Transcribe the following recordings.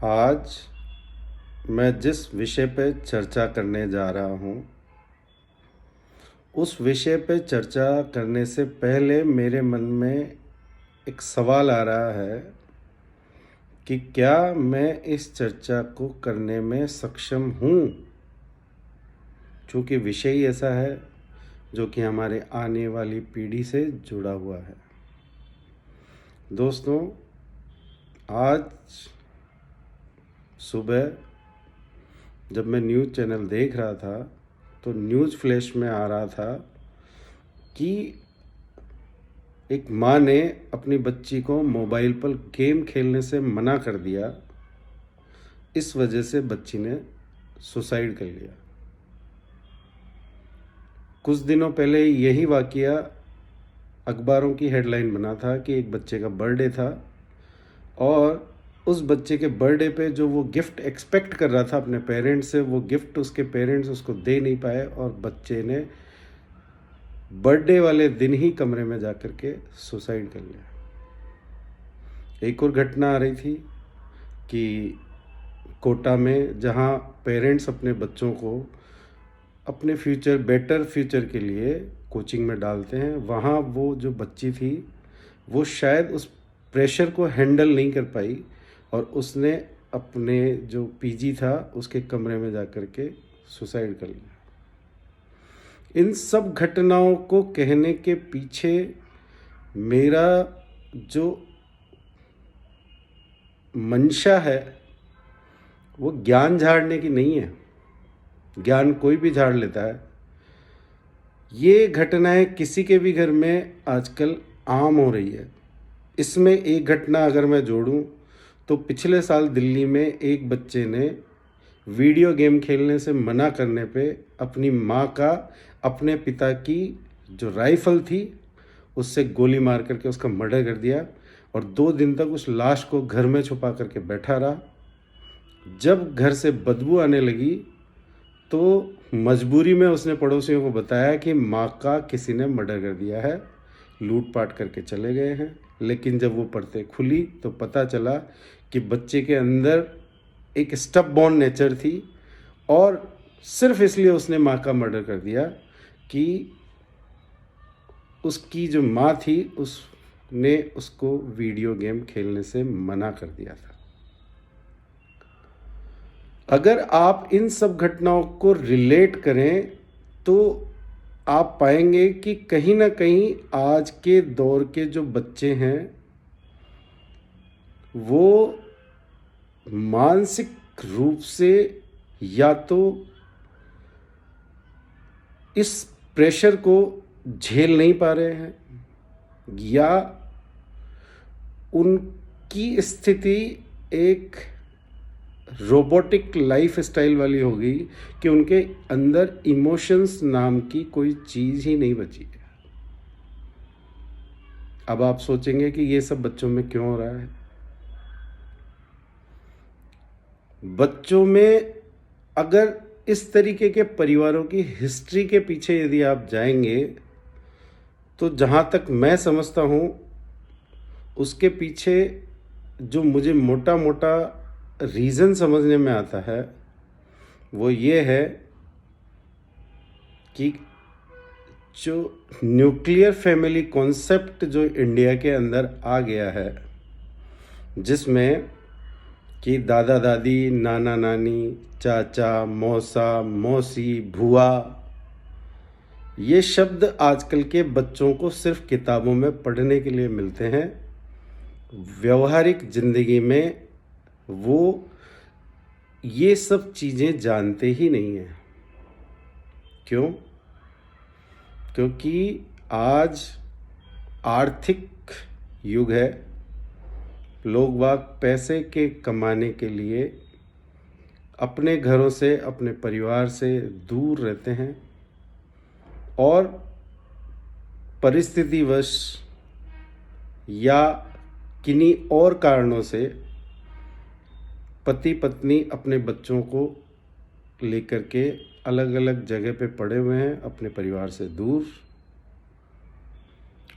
आज मैं जिस विषय पे चर्चा करने जा रहा हूँ, उस विषय पे चर्चा करने से पहले मेरे मन में एक सवाल आ रहा है कि क्या मैं इस चर्चा को करने में सक्षम हूँ? चूँकि विषय ही ऐसा है जो कि हमारे आने वाली पीढ़ी से जुड़ा हुआ है। दोस्तों, आज सुबह जब मैं न्यूज़ चैनल देख रहा था तो न्यूज़ फ्लैश में आ रहा था कि एक माँ ने अपनी बच्ची को मोबाइल पर गेम खेलने से मना कर दिया। इस वजह से बच्ची ने सुसाइड कर लिया। कुछ दिनों पहले यही वाक़या अखबारों की हेडलाइन बना था कि एक बच्चे का बर्थडे था और उस बच्चे के बर्थडे पे जो वो गिफ्ट एक्सपेक्ट कर रहा था अपने पेरेंट्स से, वो गिफ्ट उसके पेरेंट्स उसको दे नहीं पाए और बच्चे ने बर्थडे वाले दिन ही कमरे में जा कर के सुसाइड कर लिया। एक और घटना आ रही थी कि कोटा में, जहाँ पेरेंट्स अपने बच्चों को अपने बेटर फ्यूचर के लिए कोचिंग में डालते हैं, वहाँ वो जो बच्ची थी वो शायद उस प्रेशर को हैंडल नहीं कर पाई और उसने अपने जो पीजी था उसके कमरे में जा कर के सुसाइड कर लिया। इन सब घटनाओं को कहने के पीछे मेरा जो मंशा है वो ज्ञान झाड़ने की नहीं है। ज्ञान कोई भी झाड़ लेता है। ये घटनाएं किसी के भी घर में आजकल आम हो रही है। इसमें एक घटना अगर मैं जोड़ूं तो पिछले साल दिल्ली में एक बच्चे ने वीडियो गेम खेलने से मना करने पे अपनी माँ का अपने पिता की जो राइफ़ल थी उससे गोली मार करके उसका मर्डर कर दिया और 2 दिन तक उस लाश को घर में छुपा करके बैठा रहा। जब घर से बदबू आने लगी तो मजबूरी में उसने पड़ोसियों को बताया कि माँ का किसी ने मर्डर कर दिया है, लूटपाट करके चले गए हैं। लेकिन जब वो परतें खुली तो पता चला कि बच्चे के अंदर एक स्टबबॉर्न नेचर थी और सिर्फ इसलिए उसने माँ का मर्डर कर दिया कि उसकी जो माँ थी उसने उसको वीडियो गेम खेलने से मना कर दिया था। अगर आप इन सब घटनाओं को रिलेट करें तो आप पाएंगे कि कहीं ना कहीं आज के दौर के जो बच्चे हैं वो मानसिक रूप से या तो इस प्रेशर को झेल नहीं पा रहे हैं या उनकी स्थिति एक रोबोटिक लाइफ स्टाइल वाली हो गई कि उनके अंदर इमोशंस नाम की कोई चीज़ ही नहीं बची है। अब आप सोचेंगे कि ये सब बच्चों में क्यों हो रहा है। बच्चों में अगर इस तरीके के परिवारों की हिस्ट्री के पीछे यदि आप जाएंगे तो जहाँ तक मैं समझता हूँ उसके पीछे जो मुझे मोटा मोटा रीज़न समझने में आता है वो ये है कि जो न्यूक्लियर फैमिली कॉन्सेप्ट जो इंडिया के अंदर आ गया है, जिसमें कि दादा दादी, नाना नानी, चाचा, मौसा, मौसी, भुआ, ये शब्द आजकल के बच्चों को सिर्फ किताबों में पढ़ने के लिए मिलते हैं। व्यवहारिक ज़िंदगी में वो ये सब चीज़ें जानते ही नहीं हैं। क्यों? क्योंकि आज आर्थिक युग है। लोग बाग पैसे के कमाने के लिए अपने घरों से, अपने परिवार से दूर रहते हैं और परिस्थितिवश या किन्हीं और कारणों से पति पत्नी अपने बच्चों को लेकर के अलग अलग जगह पे पड़े हुए हैं, अपने परिवार से दूर।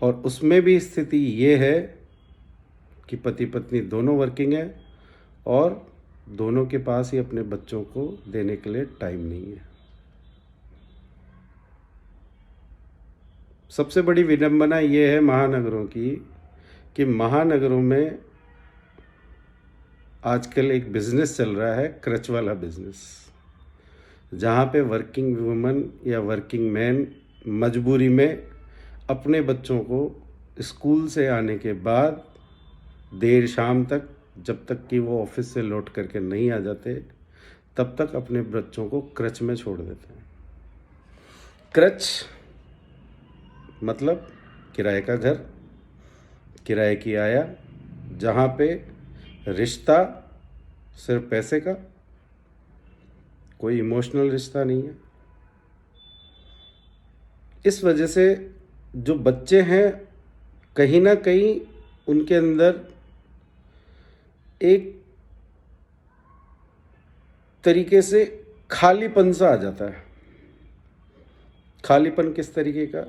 और उसमें भी स्थिति ये है कि पति पत्नी दोनों वर्किंग है और दोनों के पास ही अपने बच्चों को देने के लिए टाइम नहीं है। सबसे बड़ी विडंबना ये है महानगरों की कि महानगरों में आजकल एक बिज़नेस चल रहा है, क्रच वाला बिज़नेस, जहाँ पे वर्किंग वुमन या वर्किंग मैन मजबूरी में अपने बच्चों को स्कूल से आने के बाद देर शाम तक, जब तक कि वो ऑफिस से लौट करके नहीं आ जाते, तब तक अपने बच्चों को क्रच में छोड़ देते हैं। क्रच मतलब किराए का घर, किराए की आया, जहाँ पे रिश्ता सिर्फ पैसे का, कोई इमोशनल रिश्ता नहीं है। इस वजह से जो बच्चे हैं, कहीं ना कहीं उनके अंदर एक तरीके से खालीपन सा आ जाता है। खालीपन किस तरीके का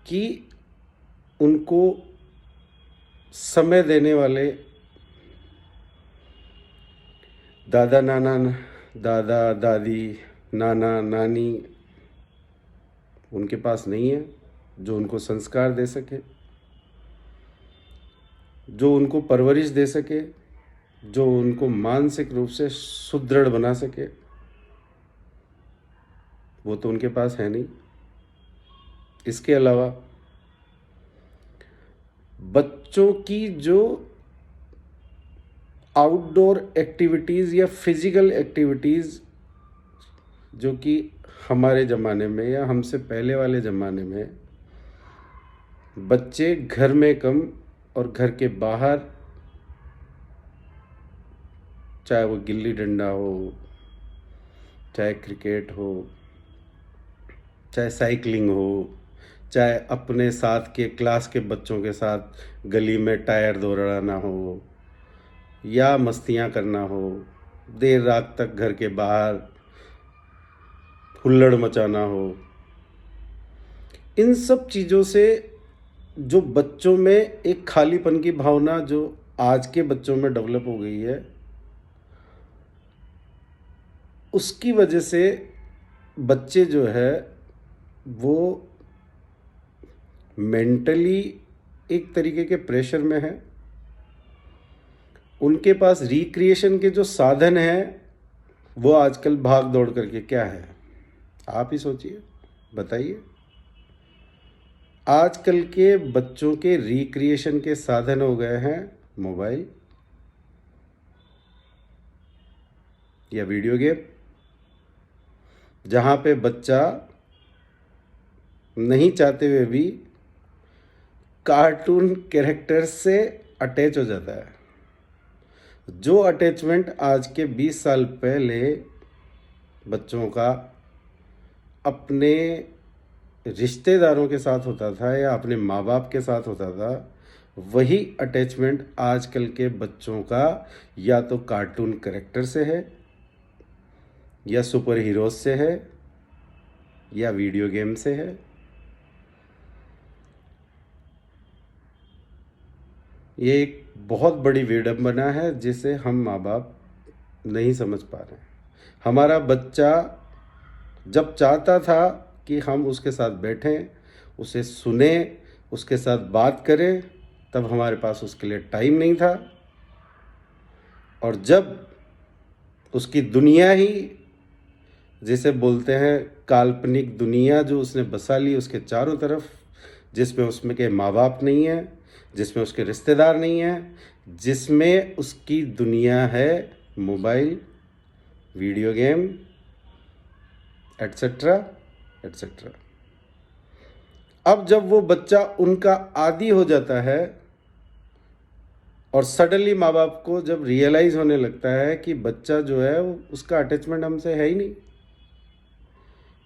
कि उनको समय देने वाले दादा दादी, नाना नानी उनके पास नहीं है, जो उनको संस्कार दे सके, जो उनको परवरिश दे सके, जो उनको मानसिक रूप से सुदृढ़ बना सके, वो तो उनके पास है नहीं। इसके अलावा बच्चों की जो आउटडोर एक्टिविटीज़ या फिजिकल एक्टिविटीज़, जो कि हमारे ज़माने में या हमसे पहले वाले ज़माने में बच्चे घर में कम और घर के बाहर, चाहे वो गिल्ली डंडा हो, चाहे क्रिकेट हो, चाहे साइकिलिंग हो, चाहे अपने साथ के क्लास के बच्चों के साथ गली में टायर दौड़ाना हो या मस्तियाँ करना हो, देर रात तक घर के बाहर हुल्लड़ मचाना हो, इन सब चीज़ों से जो बच्चों में एक खालीपन की भावना जो आज के बच्चों में डेवलप हो गई है, उसकी वजह से बच्चे जो है वो मेंटली एक तरीके के प्रेशर में है। उनके पास रिक्रिएशन के जो साधन हैं वो आजकल भाग दौड़ करके क्या है, आप ही सोचिए, बताइए। आजकल के बच्चों के रिक्रिएशन के साधन हो गए हैं मोबाइल या वीडियो गेम, जहाँ पे बच्चा नहीं चाहते हुए भी कार्टून कैरेक्टर्स से अटैच हो जाता है। जो अटैचमेंट आज के 20 साल पहले बच्चों का अपने रिश्तेदारों के साथ होता था या अपने माँ बाप के साथ होता था, वही अटैचमेंट आजकल के बच्चों का या तो कार्टून कैरेक्टर से है, या सुपर हीरोज से है, या वीडियो गेम से है। ये एक बहुत बड़ी विडंबना है जिसे हम माँ बाप नहीं समझ पा रहे हैं। हमारा बच्चा जब चाहता था कि हम उसके साथ बैठें, उसे सुने, उसके साथ बात करें, तब हमारे पास उसके लिए टाइम नहीं था। और जब उसकी दुनिया ही, जिसे बोलते हैं काल्पनिक दुनिया, जो उसने बसा ली उसके चारों तरफ, जिसमें उसमें के माँ बाप नहीं है, जिसमें उसके रिश्तेदार नहीं हैं, जिसमें उसकी दुनिया है mobile, video game, etcetera etcetera. अब जब वो बच्चा उनका आदी हो जाता है और सडनली माँ बाप को जब रियलाइज होने लगता है कि बच्चा जो है उसका अटैचमेंट हमसे है ही नहीं,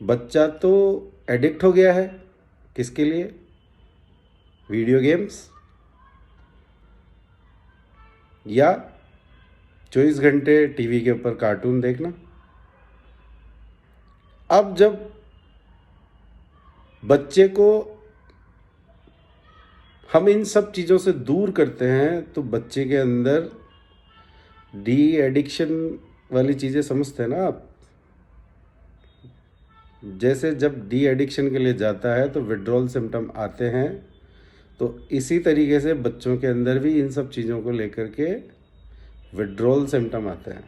बच्चा तो एडिक्ट हो गया है किसके लिए, वीडियो गेम्स, या 24 घंटे टीवी के ऊपर कार्टून देखना। अब जब बच्चे को हम इन सब चीज़ों से दूर करते हैं तो बच्चे के अंदर डी एडिक्शन वाली चीज़ें समझते हैं ना आप। जैसे जब डी एडिक्शन के लिए जाता है तो विड्रॉल सिम्टम आते हैं, तो इसी तरीके से बच्चों के अंदर भी इन सब चीज़ों को लेकर के विड्रॉल सिम्टम आते हैं।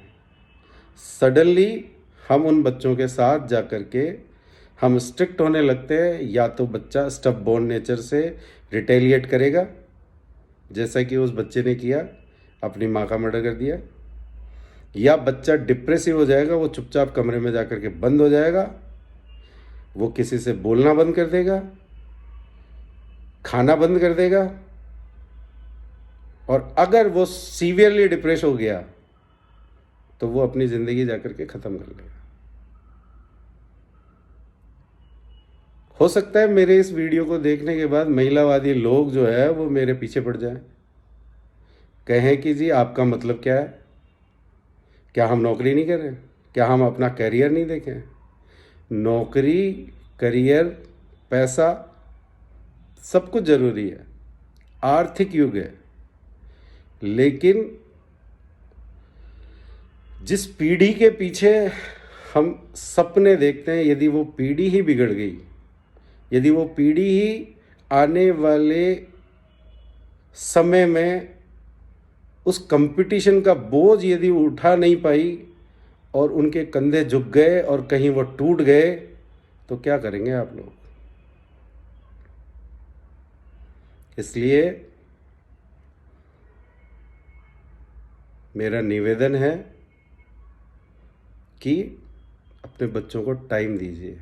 सडनली हम उन बच्चों के साथ जा कर के हम स्ट्रिक्ट होने लगते हैं, या तो बच्चा स्टब बोर्न नेचर से रिटेलिएट करेगा, जैसा कि उस बच्चे ने किया, अपनी माँ का मर्डर कर दिया, या बच्चा डिप्रेसिव हो जाएगा, वो चुपचाप कमरे में जा कर के बंद हो जाएगा, वो किसी से बोलना बंद कर देगा, खाना बंद कर देगा, और अगर वो सीवियरली डिप्रेस हो गया तो वो अपनी ज़िंदगी जा कर के ख़त्म कर लेगा। हो सकता है मेरे इस वीडियो को देखने के बाद महिलावादी लोग जो है वो मेरे पीछे पड़ जाएं, कहें कि जी आपका मतलब क्या है, क्या हम नौकरी नहीं कर रहे, क्या हम अपना करियर नहीं देखें। नौकरी, करियर, पैसा सब कुछ ज़रूरी है, आर्थिक युग है, लेकिन जिस पीढ़ी के पीछे हम सपने देखते हैं, यदि वो पीढ़ी ही बिगड़ गई, यदि वो पीढ़ी ही आने वाले समय में उस कंपटीशन का बोझ यदि उठा नहीं पाई और उनके कंधे झुक गए और कहीं वो टूट गए, तो क्या करेंगे आप लोग। इसलिए मेरा निवेदन है कि अपने बच्चों को टाइम दीजिए।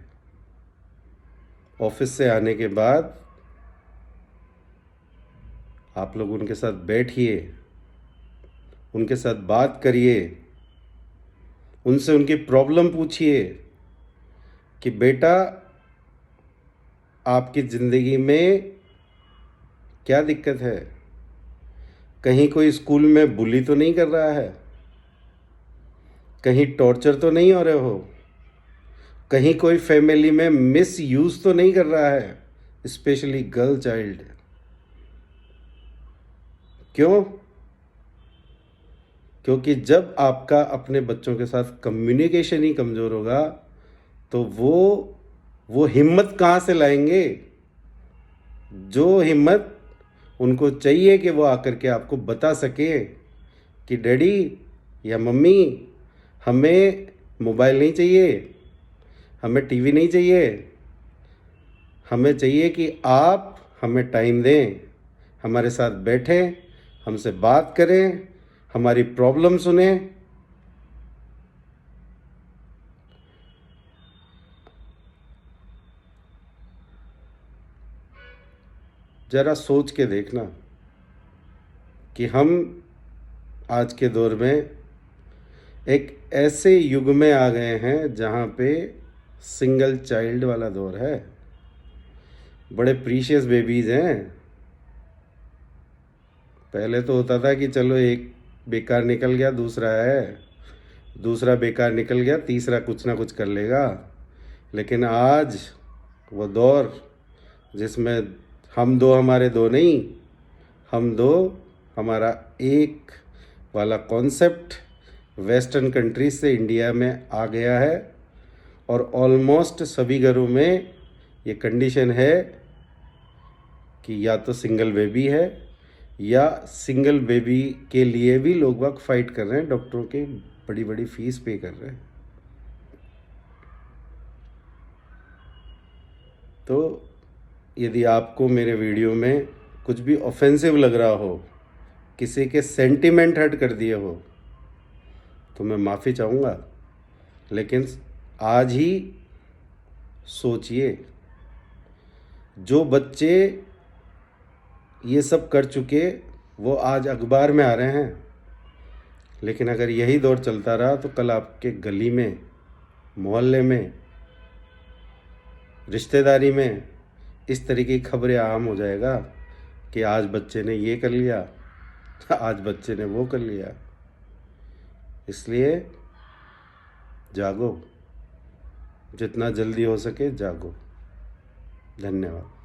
ऑफिस से आने के बाद आप लोग उनके साथ बैठिए, उनके साथ बात करिए, उनसे उनकी प्रॉब्लम पूछिए कि बेटा आपकी ज़िंदगी में क्या दिक्कत है, कहीं कोई स्कूल में बुली तो नहीं कर रहा है, कहीं टॉर्चर तो नहीं हो रहे हो, कहीं कोई फैमिली में मिस यूज़ तो नहीं कर रहा है, स्पेशली गर्ल चाइल्ड। क्यों? क्योंकि जब आपका अपने बच्चों के साथ कम्युनिकेशन ही कमज़ोर होगा तो वो हिम्मत कहाँ से लाएंगे, जो हिम्मत उनको चाहिए कि वो आकर के आपको बता सके कि डैडी या मम्मी हमें मोबाइल नहीं चाहिए, हमें टीवी नहीं चाहिए, हमें चाहिए कि आप हमें टाइम दें, हमारे साथ बैठें, हमसे बात करें, हमारी प्रॉब्लम सुने। ज़रा सोच के देखना कि हम आज के दौर में एक ऐसे युग में आ गए हैं जहाँ पे सिंगल चाइल्ड वाला दौर है। बड़े प्रीशियस बेबीज़ हैं। पहले तो होता था कि चलो एक बेकार निकल गया, दूसरा है, दूसरा बेकार निकल गया, तीसरा कुछ ना कुछ कर लेगा। लेकिन आज वो दौर जिसमें हम दो हमारे दो नहीं, हम दो हमारा एक वाला कॉन्सेप्ट वेस्टर्न कंट्रीज से इंडिया में आ गया है, और ऑलमोस्ट सभी घरों में ये कंडीशन है कि या तो सिंगल बेबी है, या सिंगल बेबी के लिए भी लोग वक्त फाइट कर रहे हैं, डॉक्टरों के बड़ी बड़ी फीस पे कर रहे हैं। तो यदि आपको मेरे वीडियो में कुछ भी ऑफेंसिव लग रहा हो, किसी के सेंटिमेंट हर्ट कर दिए हो, तो मैं माफ़ी चाहूँगा। लेकिन आज ही सोचिए, जो बच्चे ये सब कर चुके वो आज अखबार में आ रहे हैं, लेकिन अगर यही दौर चलता रहा तो कल आपके गली में, मोहल्ले में, रिश्तेदारी में इस तरीके की खबरें आम हो जाएगा कि आज बच्चे ने ये कर लिया, आज बच्चे ने वो कर लिया। इसलिए जागो, जितना जल्दी हो सके जागो। धन्यवाद।